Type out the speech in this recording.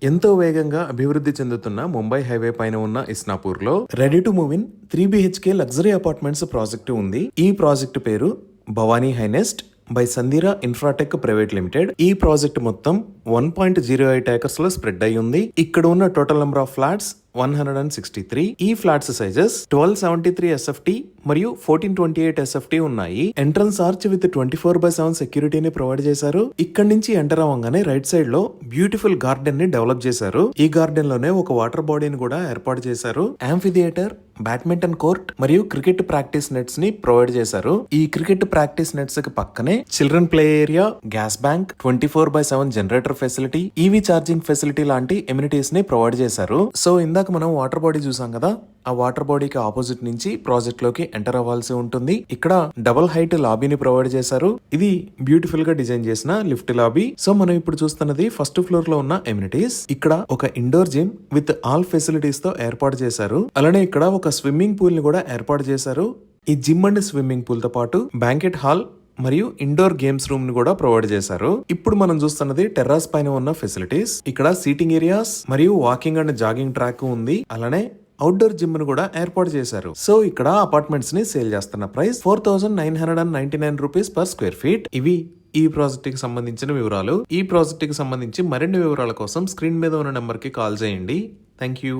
ఎంతో వేగంగా అభివృద్ధి చెందుతున్న ముంబై హైవే పైన ఉన్న ఇస్నాపూర్ లో ready to move in 3 BHK luxury apartments project ఉంది. ఈ ప్రాజెక్టు పేరు Bhavani Highnest by Sandheera Infratech private limited. ఈ ప్రాజెక్ట్ మొత్తం 1.08 ఏకర్స్ లో స్ప్రెడ్ అయి ఉంది. ఇక్కడ ఉన్న టోటల్ నెంబర్ ఆఫ్ ఫ్లాట్స్ 163. ఈ ఫ్లాట్స్ సైజెస్ 1273 SFT మరియు 1428 SFT ఉన్నాయి. ఎంట్రన్స్ ఆర్చ్ విత్ 24/7 సెక్యూరిటీని ప్రొవైడ్ చేశారు. ఇక్కడ నుంచి ఎంటర్ అవ్వగానే రైట్ సైడ్ లో బ్యూటిఫుల్ గార్డెన్ ని డెవలప్ చేశారు. ఈ గార్డెన్ లోనే ఒక వాటర్ బాడీని కూడా ఏర్పాటు చేశారు. యాంఫీ థియేటర్, బ్యాడ్మింటన్ కోర్ట్ మరియు క్రికెట్ ప్రాక్టీస్ నెట్స్ ని ప్రొవైడ్ చేశారు. ఈ క్రికెట్ ప్రాక్టీస్ నెట్స్ కి పక్కనే children play area, gas bank, 24/7 generator facility, EV charging facility లాంటి ఎమ్యూనిటీస్ ని ప్రొవైడ్ చేశారు. సో ఇందాక మనం వాటర్ బాడీ చూసాం కదా, ఆ వాటర్ బాడీకి ఆపోజిట్ నుంచి ప్రాజెక్ట్ లోకి ఎంటర్ అవ్వాల్సి ఉంటుంది. ఇక్కడ డబుల్ హైట్ లాబీని ప్రొవైడ్ చేశారు. ఇది బ్యూటిఫుల్ గా డిజైన్ చేసిన లిఫ్ట్ లాబీ. సో మనం ఇప్పుడు చూస్తున్నది ఫస్ట్ ఫ్లోర్ లో ఉన్న ఎమ్యూనిటీస్. ఇక్కడ ఒక indoor gym with all facilities తో ఏర్పాటు చేశారు. అలానే ఇక్కడ ఒక స్విమ్మింగ్ పూల్ ని కూడా ఏర్పాటు చేశారు. ఈ జిమ్ అండ్ స్విమ్మింగ్ పూల్ తో పాటు బ్యాంకెట్ హాల్ మరియు ఇండోర్ గేమ్స్ రూమ్ ని కూడా ప్రొవైడ్ చేశారు. ఇప్పుడు మనం చూస్తున్నది టెర్రాస్ పైన ఉన్న ఫెసిలిటీస్. ఇక్కడ సీటింగ్ ఏరియాస్ మరియు వాకింగ్ అండ్ జాగింగ్ ట్రాక్ ఉంది. అలానే అవుట్డోర్ జిమ్ ను కూడా ఏర్పాటు చేశారు. సో ఇక్కడ అపార్ట్మెంట్స్ ని సేల్ చేస్తున్న price 4999 rupees per square feet. ఇవి ఈ ప్రాజెక్ట్ కి సంబంధించిన వివరాలు. ఈ ప్రాజెక్ట్ కి సంబంధించి మరిన్ని వివరాల కోసం స్క్రీన్ మీద ఉన్న నెంబర్ కి కాల్ చేయండి. Thank you.